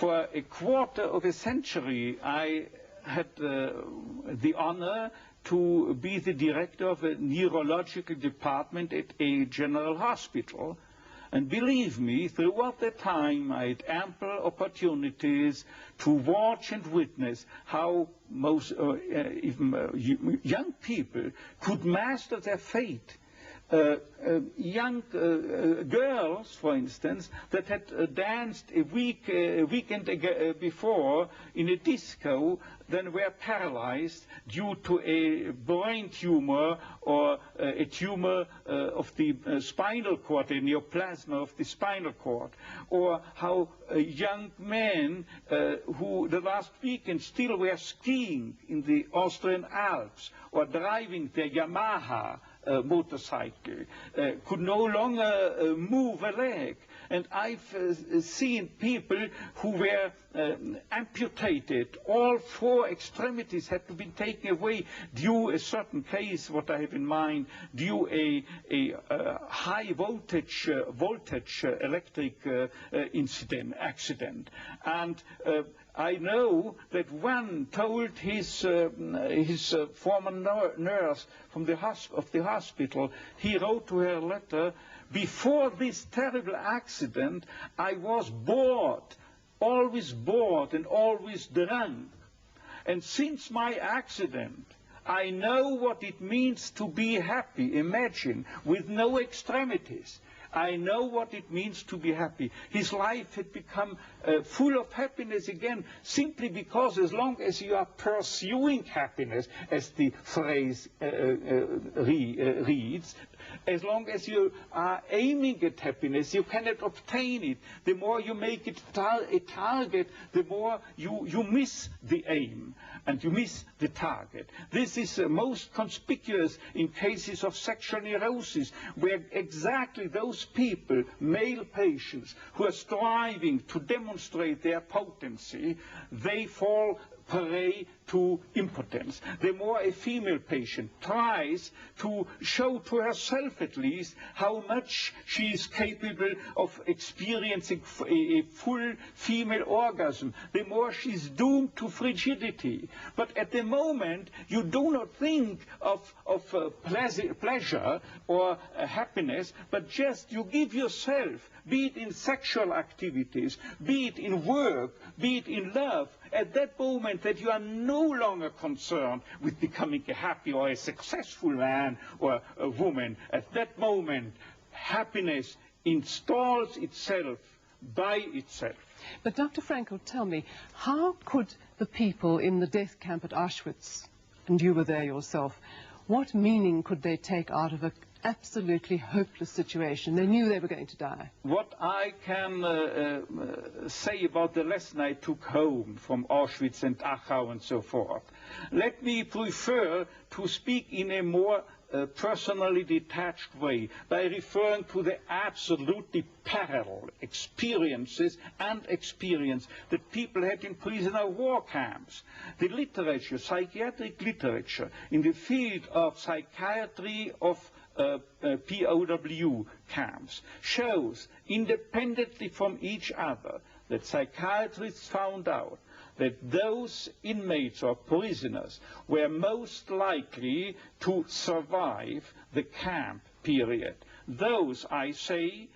For a quarter of a century, I had the honor to be the director of a neurological department at a general hospital. And believe me, throughout that time, I had ample opportunities to watch and witness how even young people could master their fate. Young girls, for instance, that had danced a weekend before in a disco, then were paralyzed due to a brain tumor or a tumor of the spinal cord, a neoplasm of the spinal cord, or how young men who the last weekend still were skiing in the Austrian Alps or driving their Yamaha motorcycle, could no longer move a leg. And I've seen people who were amputated. All four extremities had to be taken away due a certain case, what I have in mind, due a high voltage electric accident. And I know that one told his former nurse from the hospital, he wrote to her a letter, before this terrible accident, I was bored, always bored and always drunk. And since my accident, I know what it means to be happy, imagine, with no extremities. I know what it means to be happy. His life had become full of happiness again, simply because as long as you are pursuing happiness, as the phrase reads, as long as you are aiming at happiness, you cannot obtain it. The more you make it a target, the more you miss the aim and you miss the target. This is most conspicuous in cases of sexual neurosis, where exactly those people, male patients, who are striving to demonstrate their potency, they fall prey to impotence. The more a female patient tries to show to herself at least how much she is capable of experiencing a full female orgasm, the more she's doomed to frigidity. But at the moment, you do not think of pleasure or happiness, but just you give yourself, be it in sexual activities, be it in work, be it in love, at that moment that you are no longer concerned with becoming a happy or a successful man or a woman. At that moment, happiness installs itself by itself. But Dr. Frankel, tell me, how could the people in the death camp at Auschwitz, and you were there yourself, what meaning could they take out of an absolutely hopeless situation? They knew they were going to die. What I can say about the lesson I took home from Auschwitz and Dachau and so forth, let me prefer to speak in a more personally detached way by referring to the absolutely parallel experiences and experience that people had in prisoner war camps. The literature, psychiatric literature in the field of psychiatry of POW camps shows, independently from each other, that psychiatrists found out that those inmates or prisoners were most likely to survive the camp period. Those, I say,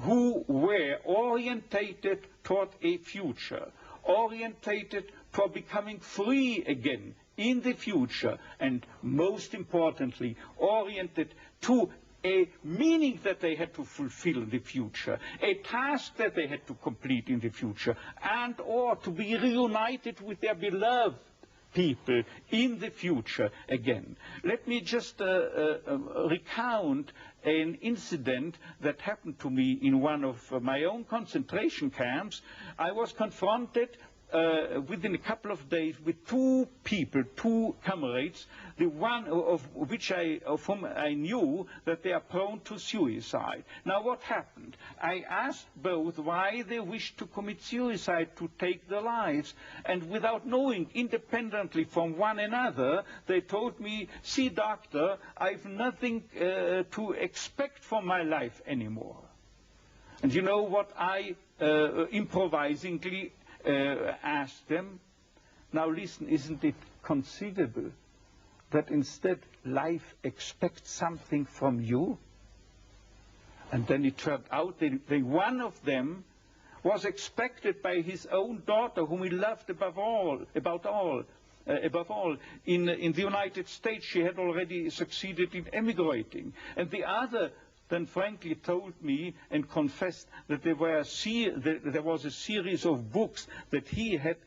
who were orientated toward a future, orientated toward becoming free again in the future, and most importantly, oriented to a meaning that they had to fulfill in the future, a task that they had to complete in the future, and or to be reunited with their beloved people in the future again. Let me just recount an incident that happened to me in one of my own concentration camps. I was confronted within a couple of days with two people, two comrades, the one of whom I knew that they are prone to suicide. Now what happened? I asked both why they wished to commit suicide, to take their lives, and without knowing, independently from one another, they told me, see doctor, I've nothing to expect from my life anymore. And you know what I improvisingly asked them, now listen, isn't it conceivable that instead life expects something from you? And then it turned out that one of them was expected by his own daughter, whom he loved above all. In the United States, she had already succeeded in emigrating. And the other then frankly told me and confessed that there was a series of books that he had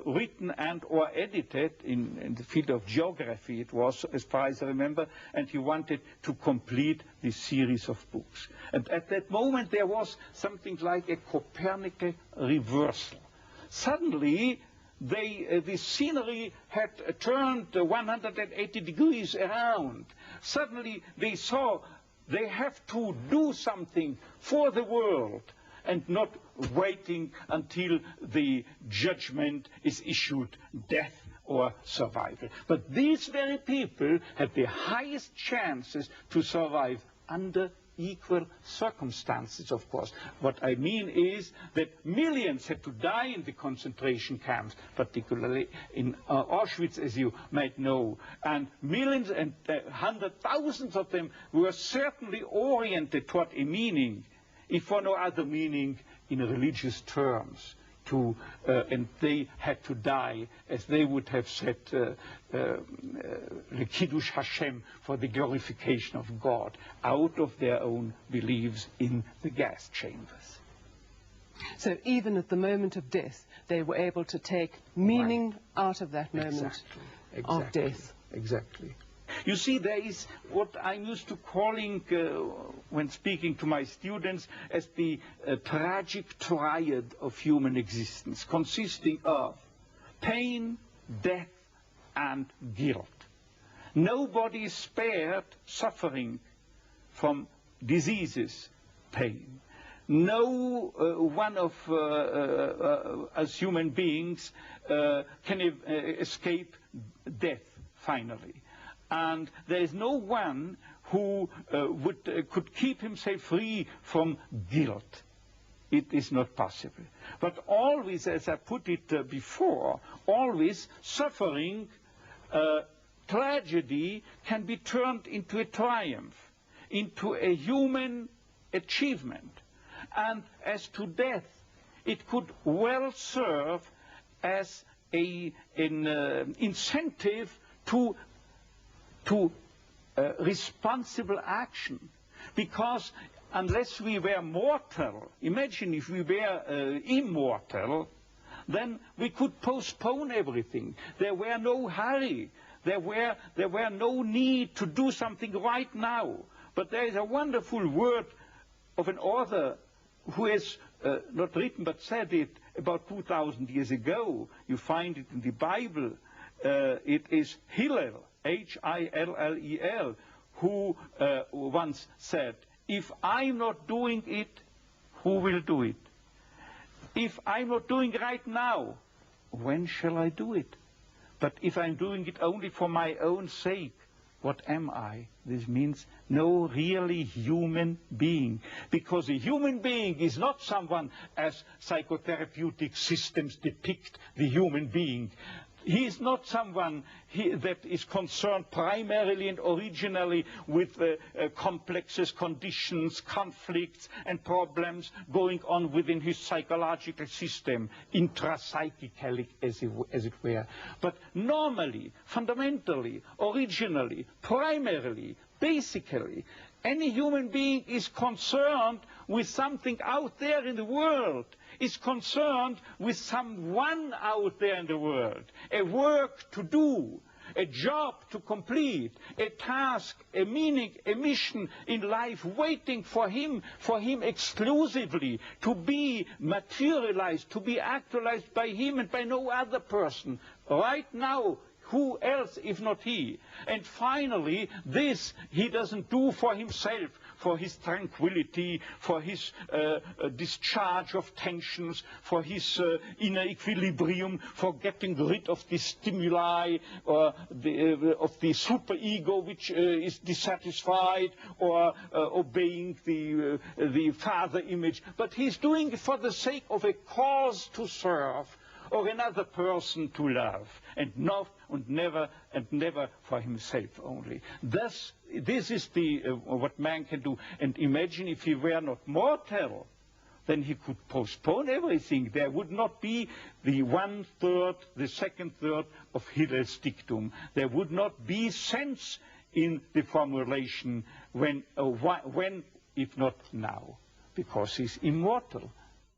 written and or edited in the field of geography, it was, as far as I remember, and he wanted to complete this series of books. And at that moment there was something like a Copernican reversal. Suddenly the scenery had turned 180 degrees around. Suddenly they saw they have to do something for the world and not waiting until the judgment is issued, death or survival. But these very people had the highest chances to survive under equal circumstances, of course. What I mean is that millions had to die in the concentration camps, particularly in Auschwitz, as you might know, and millions and hundred thousands of them were certainly oriented toward a meaning, if for no other meaning, in religious terms. And they had to die, as they would have said, le Kiddush Hashem, for the glorification of God, out of their own beliefs in the gas chambers. So even at the moment of death, they were able to take meaning out of that moment of death. Exactly. You see, there is what I'm used to calling, when speaking to my students, as the tragic triad of human existence, consisting of pain, death, and guilt. Nobody is spared suffering from diseases, pain. No one of us human beings can escape death, finally. And there is no one who could keep himself free from guilt. It is not possible. But always, as I put it before, always suffering, tragedy can be turned into a triumph, into a human achievement. And as to death, it could well serve as an incentive to responsible action, because unless we were mortal, imagine if we were immortal, then we could postpone everything. There were no hurry. There were no need to do something right now. But there is a wonderful word of an author who has not written but said it about 2,000 years ago. You find it in the Bible. It is Hillel, Hillel, who once said, if I'm not doing it, who will do it? If I'm not doing it right now, when shall I do it? But if I'm doing it only for my own sake, what am I? This means no really human being. Because a human being is not someone, as psychotherapeutic systems depict the human being. He is not someone that is concerned primarily and originally with complexes, conditions, conflicts, and problems going on within his psychological system, intrapsychically, as it were. But normally, fundamentally, originally, primarily, basically, any human being is concerned with something out there in the world, is concerned with someone out there in the world, a work to do, a job to complete, a task, a meaning, a mission in life waiting for him exclusively, to be materialized, to be actualized by him and by no other person. Right now, who else if not he? And finally, this he doesn't do for himself, for his tranquility, for his discharge of tensions, for his inner equilibrium, for getting rid of the stimuli or of the superego which is dissatisfied, or obeying the father image. But he's doing it for the sake of a cause to serve, or another person to love, and never for himself only. Thus, this is what man can do. And imagine if he were not mortal, then he could postpone everything. There would not be the 1/3, the 2/3 of Hillel's dictum. There would not be sense in the formulation when, if not now, because he's immortal.